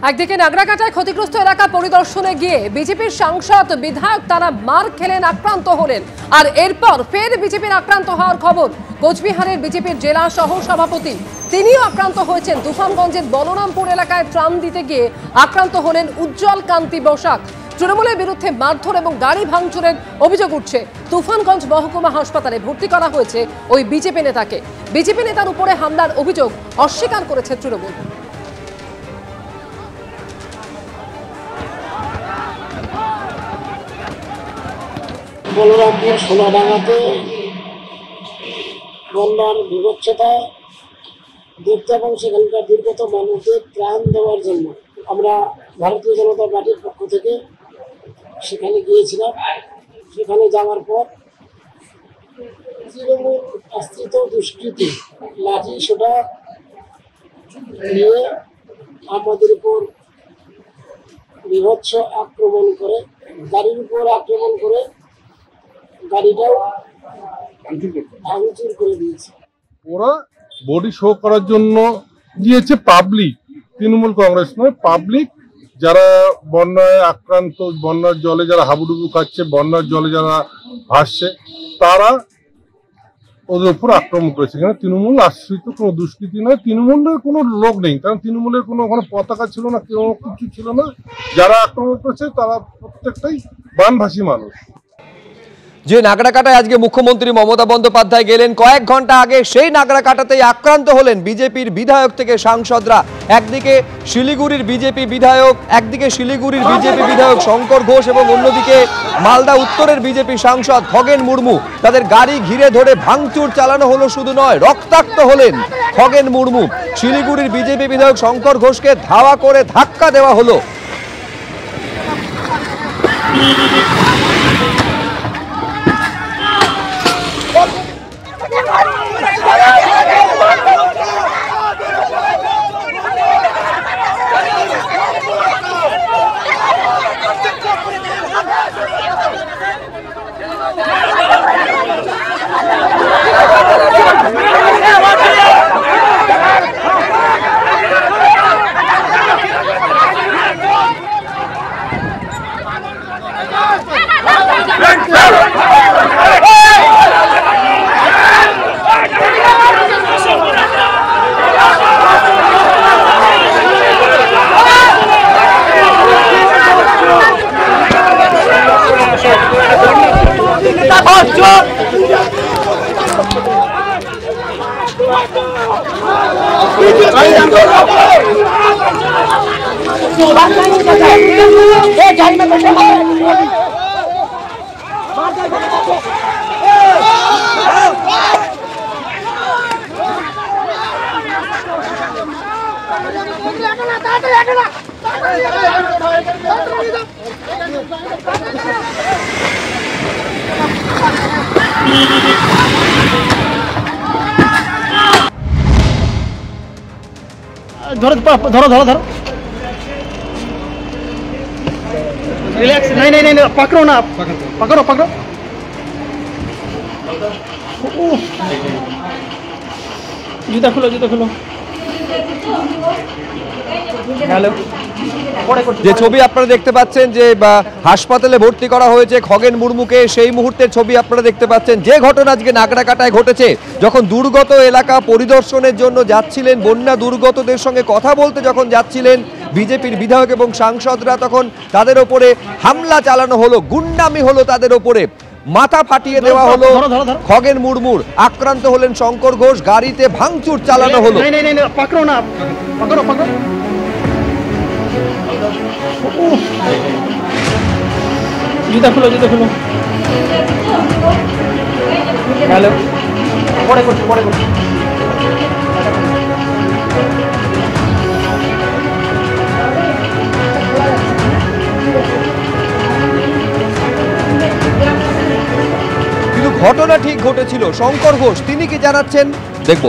একদিকে নাগরাকাটায় ক্ষতিগ্রস্ত এলাকা পরিদর্শনে গিয়ে বিজেপির সাংসদ বিধায়ক তারা মার খেলেন, আক্রান্ত হলেন। আর এরপর ফের বিজেপির আক্রান্ত হওয়ার খবর। কোচবিহারের বিজেপির জেলা সহ সভাপতি তিনিও আক্রান্ত হয়েছেন। তুফানগঞ্জের বলরামপুর এলাকায় ত্রাণ দিতে গিয়ে আক্রান্ত হলেন উজ্জ্বল কান্তি বসাক। তৃণমূলের বিরুদ্ধে মারধর এবং গাড়ি ভাঙচুরের অভিযোগ উঠছে। তুফানগঞ্জ মহকুমা হাসপাতালে ভর্তি করা হয়েছে ওই বিজেপি নেতাকে। বিজেপি নেতার উপরে হামলার অভিযোগ অস্বীকার করেছে তৃণমূল। বলরামপুর সোনাডাঙ্গাতে বন্যার বিভৎসতা দেখতে এবং সেখানকার দুর্গত মানুষদের ত্রাণ দেওয়ার জন্য আমরা ভারতীয় জনতা পার্টির পক্ষ থেকে সেখানে গিয়েছিলাম। সেখানে যাওয়ার পর তৃণমূল আশ্রিত দুষ্কৃতী লাঠি সোটা নিয়ে আমাদের উপর বিভৎস আক্রমণ করে, গাড়ির উপর আক্রমণ করে গাড়িটাও ভাঙচুর করে দিয়েছে। ওরা বডি শো করার জন্য দিয়েছে পাবলিক, তৃণমূল কংগ্রেস নয়, পাবলিক যারা বন্যায় আক্রান্ত, বন্যার জলে যারা হাবুডুবু খাচ্ছে, বন্যার জলে যারা ভাসছে, তারা ওদের উপর আক্রমণ করেছে। এখানে তৃণমূল আশ্রিত কোনো দুষ্কৃতি নয়, তৃণমূলের কোনো লোক নেই, কারণ তৃণমূলের কোনো ওখানে পতাকা ছিল না, কেউ কিছু ছিল না। যারা আক্রমণ করেছে তারা প্রত্যেকটাই বানভাসী মানুষ। যে নাগরাকাটায় আজকে মুখ্যমন্ত্রী মমতা বন্দ্যোপাধ্যায় গেলেন, কয়েক ঘন্টা আগে সেই নাগরাকাটাতেই আক্রান্ত হলেন বিজেপির বিধায়ক থেকে সাংসদরা। একদিকে শিলিগুড়ির বিজেপি বিধায়ক শঙ্কর ঘোষ এবং অন্যদিকে মালদা উত্তরের বিজেপি সাংসদ খগেন মুর্মু। তাদের গাড়ি ঘিরে ধরে ভাঙচুর চালানো হলো, শুধু নয় রক্তাক্ত হলেন খগেন মুর্মু। শিলিগুড়ির বিজেপি বিধায়ক শঙ্কর ঘোষকে ধাওয়া করে ধাক্কা দেওয়া হলো। ধরো ধরো ধরো ধরো, রিল্যাক্স। नहीं नहीं नहीं पकड़ो ना, पकड़ो पकड़ो। जूता खोलो, जूता खोलो। हेलो, যে ছবি আপনারা দেখতে পাচ্ছেন যে হাসপাতালে ভর্তি করা হয়েছে খগেন মুর্মুকে, সেই মুহূর্তের ছবি আপনারা দেখতে পাচ্ছেন। যে ঘটনা আজকে নাগরাকাটায় ঘটেছে, যখন দুর্গত এলাকা পরিদর্শনের জন্য যাচ্ছিলেন, বন্যা দুর্গতদের সঙ্গে কথা বলতে যখন যাচ্ছিলেন বিজেপির বিধায়ক এবং সাংসদরা, তখন তাদের ওপরে হামলা চালানো হলো, গুন্ডামি হলো তাদের ওপরে, মাথা ফাটিয়ে দেওয়া হলো খগেন মুর্মুর। আক্রান্ত হলেন শঙ্কর ঘোষ, গাড়িতে ভাঙচুর চালানো হলো। पकड़ो ना, पकड़ो पकड़ो। जूता खोलो, जूता खोलो। हेलो, पड़े करছো, पड़े करছো। কিন্তু ঘটনা ঠিক ঘটেছিল। শঙ্কর ঘোষ তিনি কি জানাচ্ছেন দেখব।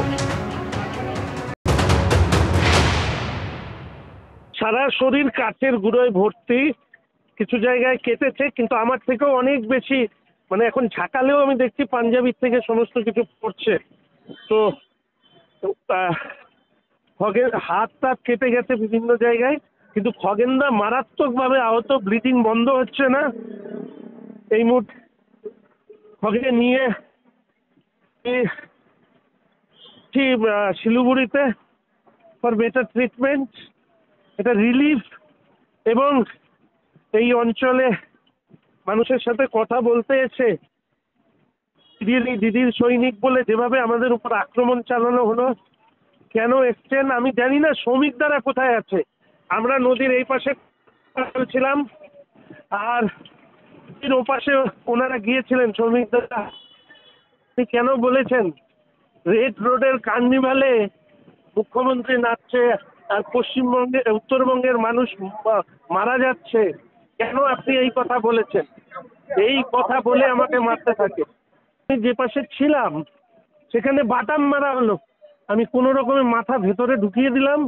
সারা শরীর কাঠের গুঁড়োয় ভর্তি, কিছু জায়গায় কেটেছে, কিন্তু আমার থেকেও অনেক বেশি, মানে এখন ঝাঁকালেও আমি দেখছি পাঞ্জাবির থেকে সমস্ত কিছু পড়ছে। তো খগের হাত টাত কেটে গেছে বিভিন্ন জায়গায়, কিন্তু খগেনদা মারাত্মকভাবে আহত, ব্লিডিং বন্ধ হচ্ছে না। এই মুহূর্তে খগেনকে নিয়ে শিলিগুড়িতে ফর বেটার ট্রিটমেন্ট, এটা রিলিফ। এবং এই অঞ্চলে মানুষের সাথে কথা বলতে এসে দিদির সৈনিক বলে যেভাবে আমাদের উপর আক্রমণ চালানো হলো, কেন এসছেন আমি জানি না। শ্রমিকদারা কোথায় আছে? আমরা নদীর এই পাশে ছিলাম, আর ও পাশে ওনারা গিয়েছিলেন শ্রমিকদারা। কেন বলেছেন রেড রোডের কার্নিভালে মুখ্যমন্ত্রী নাচছে আর পশ্চিমবঙ্গে উত্তরবঙ্গের মানুষ মারা যাচ্ছে? কেন আপনি এই কথা বলেছেন? এই কথা বলে আমাকে মারতে থাকে। আমি যে পাশে ছিলাম সেখানে বাটাম মারা হলো, আমি কোনো রকমে মাথা ভেতরে ঢুকিয়ে দিলাম,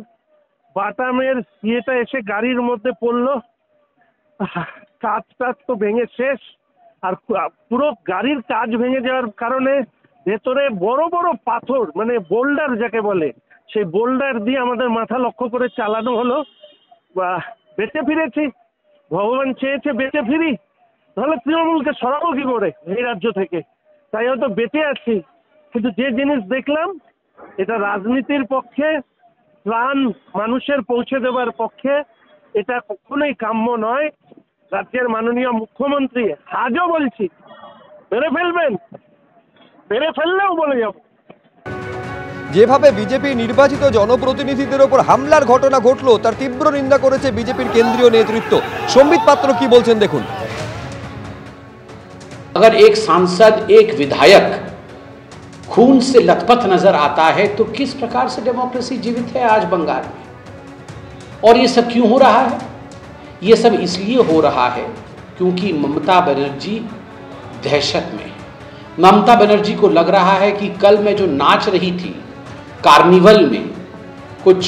বাটামের ইয়েটা এসে গাড়ির মধ্যে পড়লো, কাঁচ তো ভেঙে শেষ। আর পুরো গাড়ির কাঁচ ভেঙে যাওয়ার কারণে ভেতরে বড় বড় পাথর, মানে বোল্ডার যাকে বলে, সেই বোল্ডার দিয়ে আমাদের মাথা লক্ষ্য করে চালানো হলো। বেঁচে ফিরেছি, ভগবান চেয়েছে বেঁচে ফিরি, তাহলে তৃণমূলকে সরাবো কি করে এই রাজ্য থেকে? তাই হয়তো বেঁচে আছি। কিন্তু যে জিনিস দেখলাম এটা রাজনীতির পক্ষে, প্রাণ মানুষের পৌঁছে দেওয়ার পক্ষে এটা কখনোই কাম্য নয়। রাজ্যের মাননীয় মুখ্যমন্ত্রী আজও বলছি মেরে ফেলবেন, মেরে ফেললেও বলে যাব। যেভাবে বিজেপি নির্বাচিত জনপ্রতিনিধিদের ওপর হামলার ঘটনা ঘটলো তার তীব্র নিন্দা করেছে বিজেপির কেন্দ্রীয় নেতৃত্ব। সম্বিত পাত্র কি বলছেন দেখুন। अगर एक सांसद, एक विधायक खून से लथपथ नजर आता है तो किस प्रकार से डेमोक्रेसी जीवित है आज बंगाल में? और ये सब क्यों हो रहा है? ये सब इसलिए हो रहा है क्योंकि ममता बनर्जी दहशत में। ममता बनर्जी को लग रहा है कि कल मैं जो नाच रही थी कार्निवल में कुछ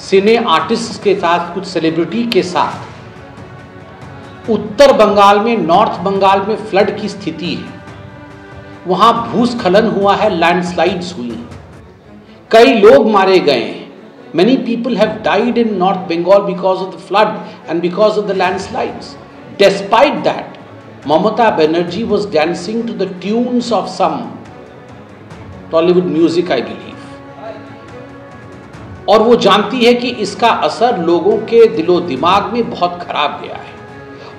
सिने आर्टिस्ट के साथ, कुछ सेलिब्रिटी के साथ, उत्तर बंगाल में, नॉर्थ बंगाल में फ्लड की स्थिति है, वहां भूस्खलन हुआ है, लैंडस्लाइड्स हुई हैं, कई लोग मारे गए हैं। Many people have died in North Bengal because of the flood and because of the landslides. Despite that, Mamata Banerjee was dancing to the tunes of some Tollywood music, I believe. और वो जानती है कि इसका असर लोगों के दिलो दिमाग में बहुत खराब गया है,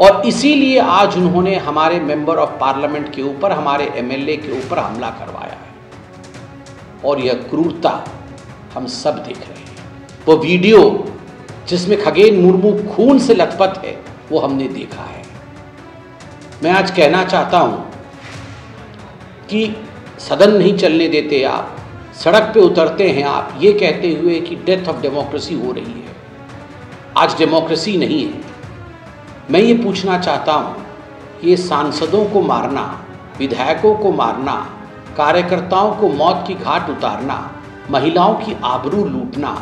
और इसीलिए आज उन्होंने हमारे मेंबर ऑफ पार्लियामेंट के ऊपर, हमारे एमएलए के ऊपर हमला करवाया है। और यह क्रूरता हम सब देख रहे हैं। वो वीडियो जिसमें खगेन मुर्मू खून से लथपथ है वो हमने देखा है। मैं आज कहना चाहता हूं कि सदन नहीं चलने देते आप, सड़क पे उतरते हैं आप ये कहते हुए कि डेथ ऑफ डेमोक्रेसी हो रही है। आज डेमोक्रेसी नहीं है। मैं ये पूछना चाहता हूं, ये सांसदों को मारना, विधायकों को मारना, कार्यकर्ताओं को मौत की घाट उतारना, महिलाओं की आबरू लूटना,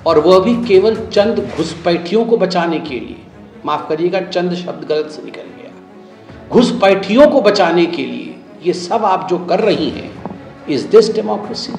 और वह भी केवल चंद घुसपैठियों को बचाने के लिए, माफ करिएगा चंद शब्द गलत से निकल गया, घुसपैठियों को बचाने के लिए ये सब आप जो कर रही हैं, इज दिस डेमोक्रेसी?